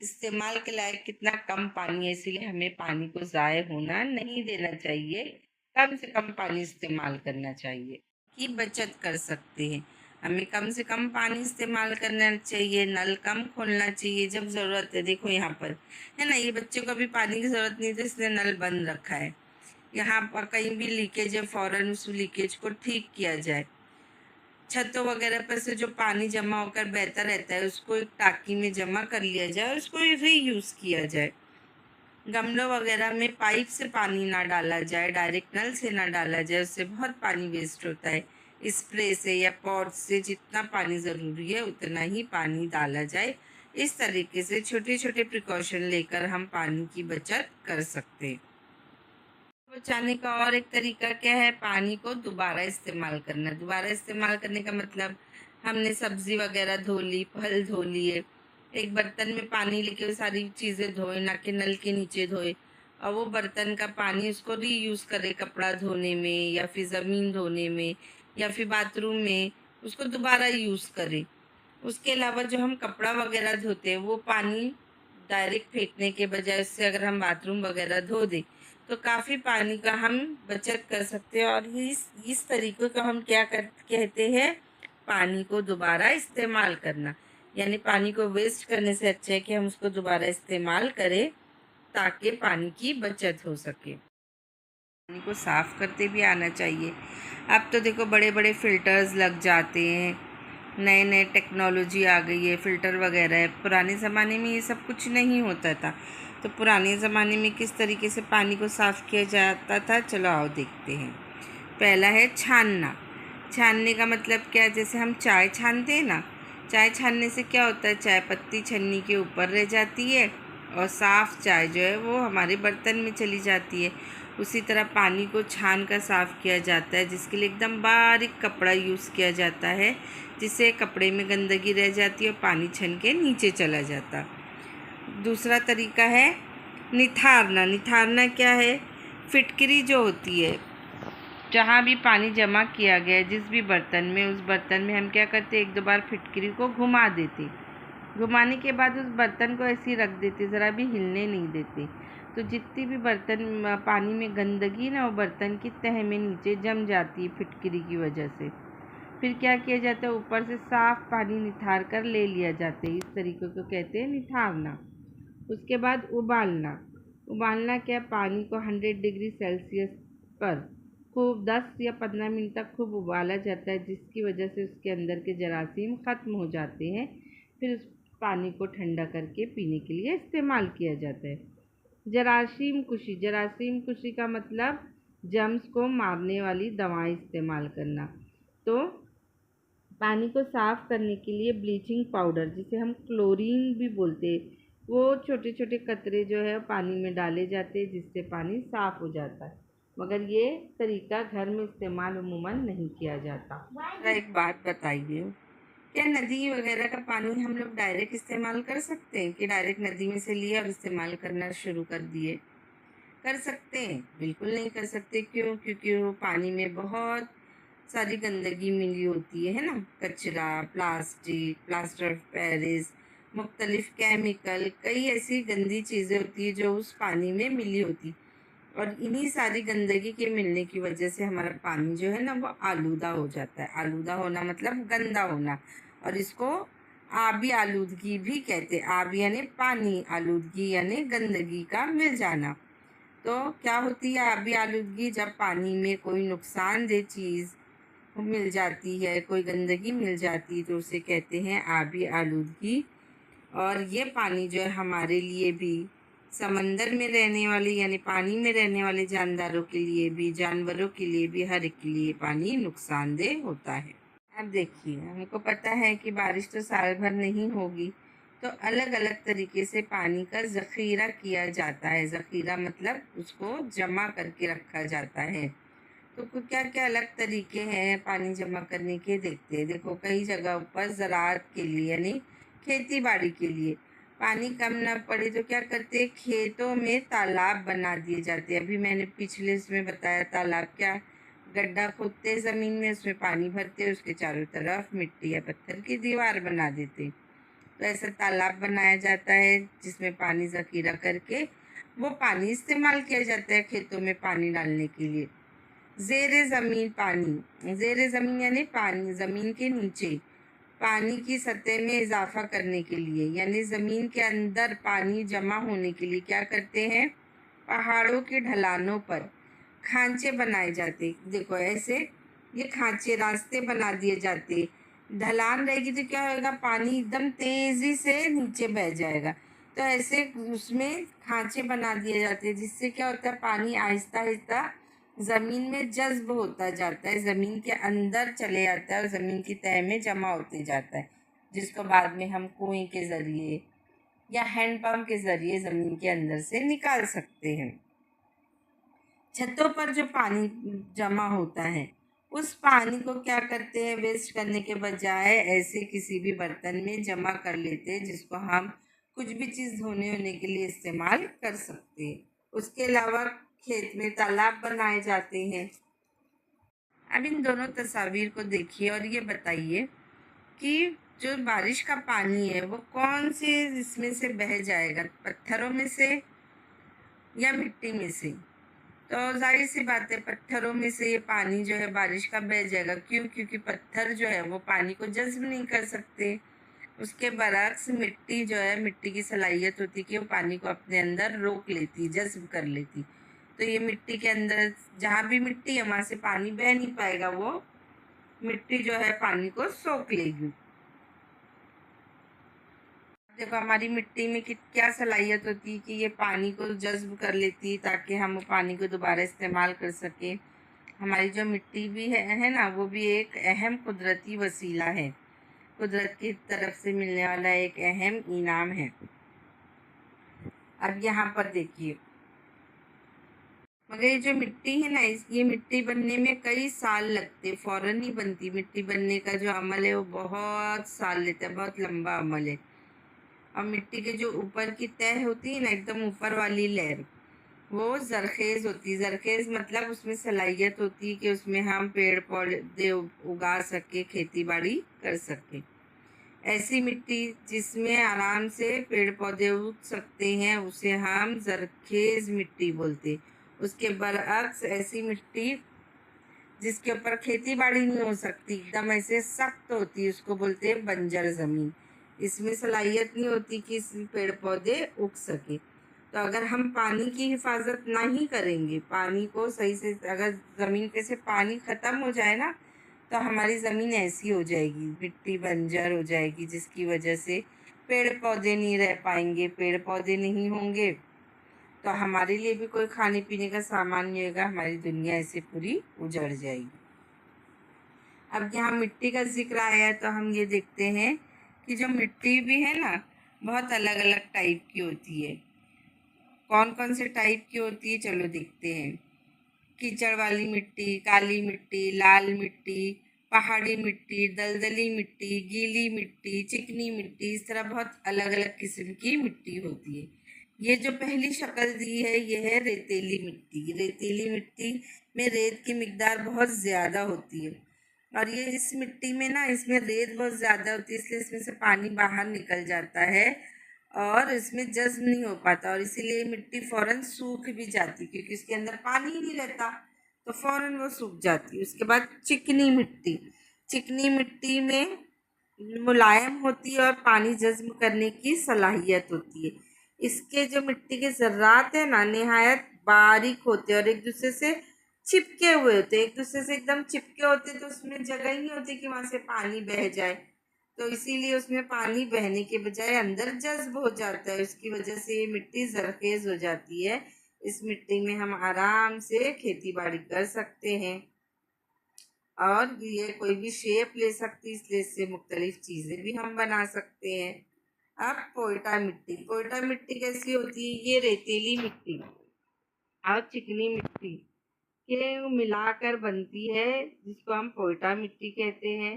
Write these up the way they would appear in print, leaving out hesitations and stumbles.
استعمال کے لائق کتنا کم پانی ہے، اسی لیے ہمیں پانی کو ضائع ہونا نہیں دینا چاہیے، کم سے کم پانی استعمال کرنا چاہیے کی بچت کر سکتے ہیں۔ ہمیں کم سے کم پانی استعمال کرنا چاہیے، نل کم کھولنا چاہیے جب ضرورت ہے۔ دیکھو یہاں پر ہے نا، یہ بچے کو ابھی پانی کی ضرورت نہیں تھی اس نے نل بند رکھا ہے۔ یہاں پر کہیں بھی لیکیج ہے فوراً اس لیکیج کو ٹھیک کیا جائے۔ چھتوں وغیرہ پر سے جو پانی جمع ہو کر بہتا رہتا ہے اس کو ایک ٹانکی میں جمع کر لیا جائے اور اس کو ری یوز کیا جائے۔ گملوں وغیرہ میں پائپ سے پانی نہ ڈالا جائے، ڈائریکٹ نل سے نہ ڈالا جائے، اس سے بہت پانی ویسٹ ہوتا ہے۔ اسپرے سے یا پوٹ سے جتنا پانی ضروری ہے اتنا ہی پانی ڈالا جائے۔ اس طریقے سے چھوٹے چھوٹے پریکاشن لے کر ہم پانی کی بچت کر سکتے ہیں۔ بچانے کا اور ایک طریقہ کیا ہے؟ پانی کو دوبارہ استعمال کرنا۔ دوبارہ استعمال کرنے کا مطلب ہم نے سبزی وغیرہ دھو لی، پھل دھو لیے، ایک برتن میں پانی لے کے وہ ساری چیزیں دھوئے، نہ کہ نل کے نیچے دھوئے، اور وہ برتن کا پانی اس کو ری یوز کرے کپڑا دھونے میں یا پھر زمین دھونے میں یا پھر باتھ روم میں اس کو دوبارہ یوز کرے۔ اس کے علاوہ جو ہم کپڑا وغیرہ دھوتے ہیں وہ پانی ڈائریکٹ پھینکنے کے بجائے اس سے اگر ہم باتھ روم وغیرہ دھو دیں تو کافی پانی کا ہم بچت کر سکتے ہیں۔ اور اس طریقے کو ہم کیا کہتے ہیں؟ پانی کو دوبارہ استعمال کرنا۔ یعنی پانی کو ویسٹ کرنے سے اچھا ہے کہ ہم اس کو دوبارہ استعمال کریں تاکہ پانی کی بچت ہو سکے۔ پانی کو صاف کرتے بھی آنا چاہیے۔ اب تو دیکھو بڑے بڑے فلٹرز لگ جاتے ہیں، نئے نئے ٹیکنالوجی آ گئی ہے، فلٹر وغیرہ ہے۔ پرانے زمانے میں یہ سب کچھ نہیں ہوتا تھا، تو پرانے زمانے میں کس طریقے سے پانی کو صاف کیا جاتا تھا، چلو آؤ دیکھتے ہیں۔ پہلا ہے چھاننا۔ چھاننے کا مطلب کیا ہے؟ جیسے ہم چائے چھانتے ہیں نا، چائے چھاننے سے کیا ہوتا ہے؟ چائے پتی چھنی کے اوپر رہ جاتی ہے اور صاف چائے جو ہے وہ ہمارے برتن میں چلی جاتی ہے۔ اسی طرح پانی کو چھان کر صاف کیا جاتا ہے، جس کے لیے ایک دم باریک کپڑا یوز کیا جاتا ہے، جس سے کپڑے میں گندگی رہ جاتی ہے اور پانی چھن کے نیچے چلا جاتا۔ دوسرا طریقہ ہے نتھارنا۔ نتھارنا کیا ہے؟ فٹکری جو ہوتی ہے، جہاں بھی پانی جمع کیا گیا ہے جس بھی برتن میں، اس برتن میں ہم کیا کرتے؟ ایک دو بار فٹکری کو گھما دیتے، گھمانے کے بعد اس برتن کو ایسے ہی رکھ دیتے، ذرا بھی ہلنے نہیں دیتے، تو جتنی بھی برتن پانی میں گندگی نا وہ برتن کی تہہ میں نیچے جم جاتی ہے فٹکری کی وجہ سے۔ پھر کیا کیا جاتا ہے؟ اوپر سے صاف پانی نتھار کر لے لیا جاتا ہے۔ اس طریقے کو کہتے ہیں نتھارنا۔ اس کے بعد ابالنا۔ ابالنا کیا؟ پانی کو 100 ڈگری سیلسیس پر خوب 10 یا 15 منٹ تک خوب ابالا جاتا ہے، جس کی وجہ سے اس کے اندر کے جراثیم ختم ہو جاتے ہیں۔ پھر اس پانی کو ٹھنڈا کر کے پینے کے لیے استعمال کیا جاتا ہے۔ جراثیم کشی۔ جراثیم کشی کا مطلب جرمز کو مارنے والی دوائیں استعمال کرنا۔ تو پانی کو صاف کرنے کے لیے بلیچنگ پاؤڈر، جسے ہم کلورین بھی بولتے ہیں، وہ چھوٹے چھوٹے قطرے جو ہے پانی میں ڈالے جاتے ہیں، جس سے پانی صاف ہو جاتا ہے، مگر یہ طریقہ گھر میں استعمال عموماً نہیں کیا جاتا۔ ایک بات بتائیے، کیا ندی وغیرہ کا پانی ہم لوگ ڈائریکٹ استعمال کر سکتے ہیں کہ ڈائریکٹ ندی میں سے لیا اور استعمال کرنا شروع کر دیے؟ کر سکتے ہیں؟ بالکل نہیں کر سکتے۔ کیوں؟ کیونکہ وہ پانی میں بہت ساری گندگی ملی ہوتی ہے نا، کچرا، پلاسٹک، پلاسٹر آف پیرس، مختلف کیمیکل، کئی ایسی گندی چیزیں ہوتی ہیں جو اس پانی میں ملی ہوتی، اور انہی ساری گندگی کے ملنے کی وجہ سے ہمارا پانی جو ہے نا وہ آلودہ ہو جاتا ہے۔ آلودہ ہونا مطلب گندا ہونا، اور اس کو آبی آلودگی بھی کہتے ہیں۔ آب یعنی پانی، آلودگی یعنی گندگی کا مل جانا۔ تو کیا ہوتی ہے آبی آلودگی؟ جب پانی میں کوئی نقصان دہ چیز مل جاتی ہے، کوئی گندگی مل جاتی ہے، تو اسے کہتے ہیں آبی آلودگی۔ اور یہ پانی جو ہے ہمارے لیے بھی، سمندر میں رہنے والے یعنی پانی میں رہنے والے جانداروں کے لیے بھی، جانوروں کے لیے بھی، ہر ایک کے لیے پانی نقصان دہ ہوتا ہے۔ اب دیکھیے، ہم کو پتہ ہے کہ بارش تو سال بھر نہیں ہوگی، تو الگ الگ طریقے سے پانی کا ذخیرہ کیا جاتا ہے۔ ذخیرہ مطلب اس کو جمع کر کے رکھا جاتا ہے۔ تو کیا کیا الگ طریقے ہیں پانی جمع کرنے کے؟ دیکھتے ہیں۔ دیکھو، کئی جگہوں پر زراعت کے لیے یعنی کھیتی باڑی کے لیے پانی کم نہ پڑے تو کیا کرتے؟ کھیتوں میں تالاب بنا دیے جاتے ہیں۔ ابھی میں نے پچھلے اس میں بتایا، تالاب کیا؟ گڈھا کھودتے زمین میں، اس میں پانی بھرتے، اس کے چاروں طرف مٹی یا پتھر کی دیوار بنا دیتے، تو ایسا تالاب بنایا جاتا ہے جس میں پانی ذخیرہ کر کے وہ پانی استعمال کیا جاتا ہے کھیتوں میں پانی ڈالنے کے لیے۔ زیر زمین پانی، زیر زمین یعنی پانی زمین کے نیچے پانی کی سطح میں اضافہ کرنے کے لیے، یعنی زمین کے اندر پانی جمع ہونے کے لیے کیا کرتے ہیں، پہاڑوں کی ڈھلانوں پر کھانچے بنائے جاتے۔ دیکھو ایسے یہ کھانچے راستے بنا دیے جاتے، ڈھلان رہے گی تو کیا ہوئے گا، پانی ایک دم تیزی سے نیچے بہ جائے گا، تو ایسے اس میں کھانچے بنا دیے جاتے ہیں جس سے کیا ہوتا ہے، پانی آہستہ آہستہ زمین میں جذب ہوتا جاتا ہے، زمین کے اندر چلے جاتا ہے اور زمین کی تہہ میں جمع ہوتے جاتا ہے، جس کو بعد میں ہم کنویں کے ذریعے یا ہینڈ پمپ کے ذریعے زمین کے اندر سے نکال سکتے ہیں۔ چھتوں پر جو پانی جمع ہوتا ہے اس پانی کو کیا کرتے ہیں، ویسٹ کرنے کے بجائے ایسے کسی بھی برتن میں جمع کر لیتے ہیں جس کو ہم کچھ بھی چیز دھونے ہونے کے لیے استعمال کر سکتے ہیں۔ اس کے علاوہ کھیت میں تالاب بنائے جاتے ہیں۔ اب ان دونوں تصاویر کو دیکھیے اور یہ بتائیے کہ جو بارش کا پانی ہے وہ کون سے اس میں سے بہہ جائے گا، پتھروں میں سے یا مٹی میں سے؟ تو ظاہر سی بات ہے پتھروں میں سے یہ پانی جو ہے بارش کا بہہ جائے گا، کیونکہ پتھر جو ہے وہ پانی کو جذب نہیں کر سکتے۔ اس کے برعکس مٹی جو ہے، مٹی کی صلاحیت ہوتی کہ وہ پانی کو اپنے اندر روک لیتی، جذب کر لیتی، تو یہ مٹی کے اندر جہاں بھی مٹی ہے وہاں سے پانی بہہ نہیں پائے گا، وہ مٹی جو ہے پانی کو سوکھ لے گی۔ دیکھو ہماری مٹی میں کیا صلاحیت ہوتی ہے کہ یہ پانی کو جذب کر لیتی تاکہ ہم وہ پانی کو دوبارہ استعمال کر سکیں۔ ہماری جو مٹی بھی ہے نا، وہ بھی ایک اہم قدرتی وسیلہ ہے، قدرت کی طرف سے ملنے والا ایک اہم انعام ہے۔ اب یہاں پر دیکھیے، مگر یہ جو مٹی ہے نا، یہ مٹی بننے میں کئی سال لگتے، فوراً نہیں بنتی۔ مٹی بننے کا جو عمل ہے وہ بہت سال لیتا ہے، بہت لمبا عمل ہے۔ اور مٹی کے جو اوپر کی تہ ہوتی ہے نا، ایک دم اوپر والی لیئر، وہ زرخیز ہوتی ہے۔ زرخیز مطلب اس میں صلاحیت ہوتی ہے کہ اس میں ہم پیڑ پودے اگا سکے، کھیتی باڑی کر سکے۔ ایسی مٹی جس میں آرام سے پیڑ پودے اگ سکتے ہیں اسے ہم زرخیز مٹی بولتے۔ اس کے برعکس ایسی مٹی جس کے اوپر کھیتی باڑی نہیں ہو سکتی، ایک دم ایسے سخت ہوتی، اس کو بولتے ہیں بنجر زمین۔ اس میں صلاحیت نہیں ہوتی کہ اس میں پیڑ پودے اگ سکے۔ تو اگر ہم پانی کی حفاظت نہیں کریں گے، پانی کو صحیح سے، اگر زمین پہ سے پانی ختم ہو جائے نا تو ہماری زمین ایسی ہو جائے گی، مٹی بنجر ہو جائے گی، جس کی وجہ سے پیڑ پودے نہیں رہ پائیں گے۔ پیڑ پودے نہیں ہوں گے تو ہمارے لیے بھی کوئی کھانے پینے کا سامان نہیں ہوگا، ہماری دنیا ایسے پوری اجڑ جائے گی۔ اب یہاں مٹی کا ذکر آیا ہے تو ہم یہ دیکھتے ہیں کہ جو مٹی بھی ہے نا بہت الگ الگ ٹائپ کی ہوتی ہے۔ کون کون سے ٹائپ کی ہوتی ہے چلو دیکھتے ہیں۔ کیچڑ والی مٹی، کالی مٹی، لال مٹی، پہاڑی مٹی، دلدلی مٹی، گیلی مٹی، چکنی مٹی، اس طرح بہت الگ الگ قسم کی مٹی ہوتی ہے۔ یہ جو پہلی شکل دی ہے یہ ہے ریتیلی مٹی۔ ریتیلی مٹی میں ریت کی مقدار بہت زیادہ ہوتی ہے، اور یہ اس مٹی میں نا، اس میں ریت بہت زیادہ ہوتی ہے، اس لیے اس میں سے پانی باہر نکل جاتا ہے اور اس میں جذب نہیں ہو پاتا، اور اسی لیے مٹی فوراً سوکھ بھی جاتی کیونکہ اس کے اندر پانی ہی نہیں رہتا، تو فوراً وہ سوکھ جاتی۔ اس کے بعد چکنی مٹی۔ چکنی مٹی میں ملائم ہوتی ہے اور پانی جذب کرنے کی صلاحیت ہوتی ہے۔ اس کے جو مٹی کے ذرات ہیں نا نہایت باریک ہوتے اور ایک دوسرے سے چپکے ہوئے ہوتے، ایک دوسرے سے ایک دم چپکے ہوتے، تو اس میں جگہ ہی نہیں ہوتی کہ وہاں سے پانی بہہ جائے، تو اسی لیے اس میں پانی بہنے کے بجائے اندر جذب ہو جاتا ہے۔ اس کی وجہ سے یہ مٹی زرخیز ہو جاتی ہے۔ اس مٹی میں ہم آرام سے کھیتی باڑی کر سکتے ہیں اور یہ کوئی بھی شیپ لے سکتی، اس لیے اس سے مختلف چیزیں بھی ہم بنا سکتے ہیں۔ اب پوئٹا مٹی۔ پوئٹا مٹی کیسی ہوتی ہے؟ یہ ریتیلی مٹی اور چکنی مٹی کے ملا کر بنتی ہے، جس کو ہم پوئٹا مٹی کہتے ہیں۔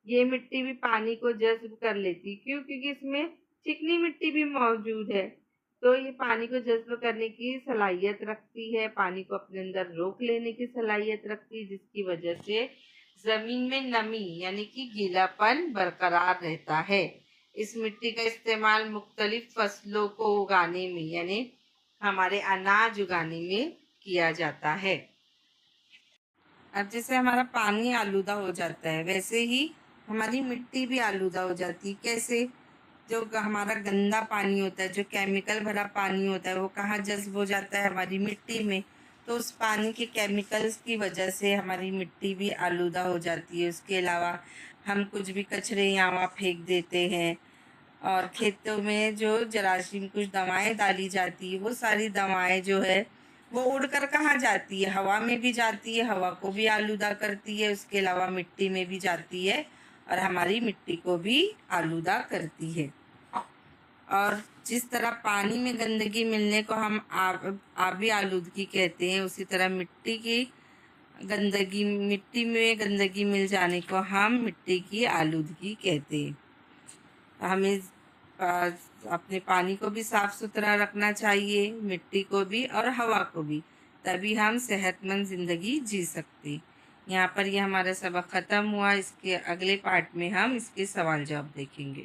یہ مٹی بھی پانی کو جذب کر لیتی، کیوں؟ کیونکہ اس میں چکنی مٹی بھی موجود ہے، تو یہ پانی کو جذب کرنے کی صلاحیت رکھتی ہے، پانی کو اپنے اندر روک لینے کی صلاحیت رکھتی ہے، جس کی وجہ سے زمین میں نمی یعنی کہ گیلا پن برقرار رہتا ہے۔ اس مٹی کا استعمال مختلف فصلوں کو اگانے میں یعنی ہمارے اناج اگانے میں کیا جاتا ہے۔ اب جیسے ہمارا پانی آلودہ ہو جاتا ہے ویسے ہی ہماری مٹی بھی آلودہ ہو جاتی ہے۔ کیسے؟ جو ہمارا گندا پانی ہوتا ہے، جو کیمیکل بھرا پانی ہوتا ہے، وہ کہاں جذب ہو جاتا ہے؟ ہماری مٹی میں۔ تو اس پانی کے کیمیکلز کی وجہ سے ہماری مٹی بھی آلودہ ہو جاتی ہے۔ اس کے علاوہ ہم کچھ بھی کچرے یہاں وہاں پھینک دیتے ہیں، اور کھیتوں میں جو جراثیم کچھ دوائیں ڈالی جاتی ہے، وہ ساری دوائیں جو ہے وہ اڑ کر کہاں جاتی ہے؟ ہوا میں بھی جاتی ہے، ہوا کو بھی آلودہ کرتی ہے، اس کے علاوہ مٹی میں بھی جاتی ہے اور ہماری مٹی کو بھی آلودہ کرتی ہے۔ اور جس طرح پانی میں گندگی ملنے کو ہم آبی آلودگی کہتے ہیں، اسی طرح مٹی میں گندگی مل جانے کو ہم مٹی کی آلودگی کہتے ہیں۔ ہمیں اپنے پانی کو بھی صاف ستھرا رکھنا چاہیے، مٹی کو بھی اور ہوا کو بھی، تبھی ہم صحت مند زندگی جی سکتے۔ یہاں پر یہ ہمارا سبق ختم ہوا۔ اس کے اگلے پارٹ میں ہم اس کے سوال جواب دیکھیں گے۔